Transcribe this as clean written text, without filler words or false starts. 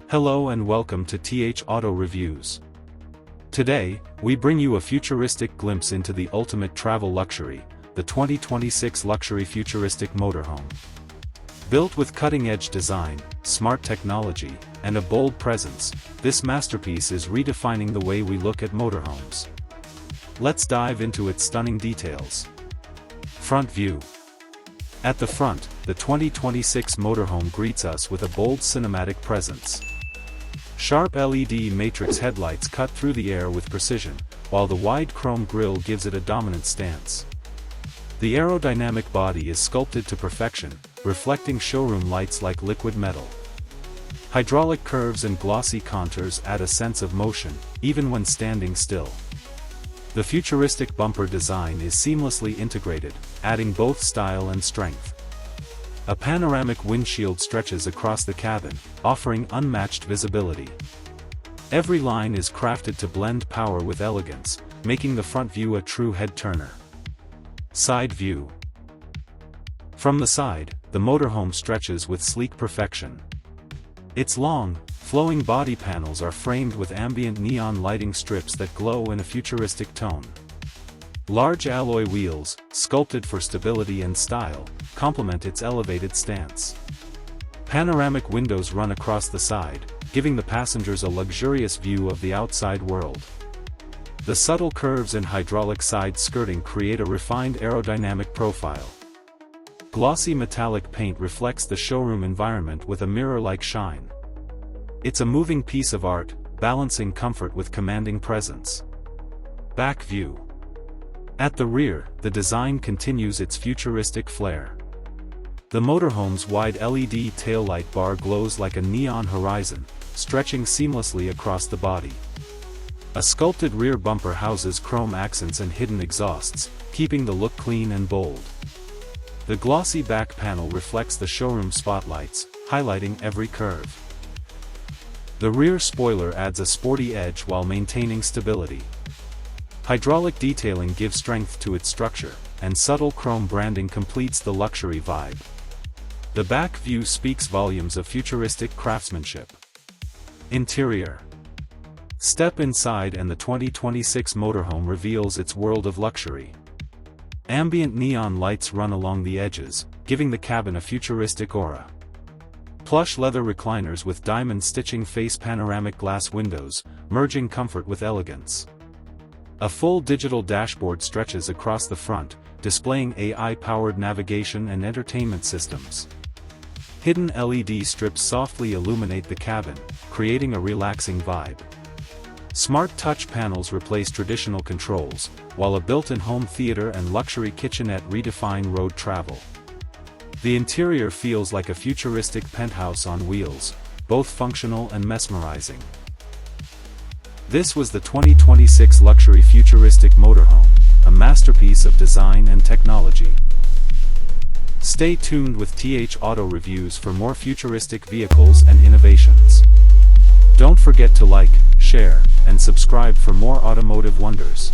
Hello and welcome to TH Auto Reviews. Today, we bring you a futuristic glimpse into the ultimate travel luxury, the 2026 luxury futuristic motorhome. Built with cutting-edge design, smart technology, and a bold presence, this masterpiece is redefining the way we look at motorhomes. Let's dive into its stunning details. Front view. At the front, the 2026 motorhome greets us with a bold cinematic presence. Sharp LED matrix headlights cut through the air with precision, while the wide chrome grille gives it a dominant stance. The aerodynamic body is sculpted to perfection, reflecting showroom lights like liquid metal. Hydraulic curves and glossy contours add a sense of motion, even when standing still. The futuristic bumper design is seamlessly integrated, adding both style and strength. A panoramic windshield stretches across the cabin, offering unmatched visibility. Every line is crafted to blend power with elegance, making the front view a true head-turner. Side view. From the side, the motorhome stretches with sleek perfection. Its long, flowing body panels are framed with ambient neon lighting strips that glow in a futuristic tone. Large alloy wheels, sculpted for stability and style, complement its elevated stance. Panoramic windows run across the side, giving the passengers a luxurious view of the outside world. The subtle curves and hydraulic side skirting create a refined aerodynamic profile. Glossy metallic paint reflects the showroom environment with a mirror-like shine. It's a moving piece of art, balancing comfort with commanding presence. Back view. At the rear, the design continues its futuristic flair. The motorhome's wide LED taillight bar glows like a neon horizon, stretching seamlessly across the body. A sculpted rear bumper houses chrome accents and hidden exhausts, keeping the look clean and bold. The glossy back panel reflects the showroom spotlights, highlighting every curve. The rear spoiler adds a sporty edge while maintaining stability. Hydraulic detailing gives strength to its structure, and subtle chrome branding completes the luxury vibe. The back view speaks volumes of futuristic craftsmanship. Interior. Step inside and the 2026 motorhome reveals its world of luxury. Ambient neon lights run along the edges, giving the cabin a futuristic aura. Plush leather recliners with diamond stitching face panoramic glass windows, merging comfort with elegance. A full digital dashboard stretches across the front, displaying AI-powered navigation and entertainment systems. Hidden LED strips softly illuminate the cabin, creating a relaxing vibe. Smart touch panels replace traditional controls, while a built-in home theater and luxury kitchenette redefine road travel. The interior feels like a futuristic penthouse on wheels, both functional and mesmerizing. This was the 2026 luxury futuristic motorhome, a masterpiece of design and technology. Stay tuned with TH Auto Reviews for more futuristic vehicles and innovations. Don't forget to like, share, and subscribe for more automotive wonders.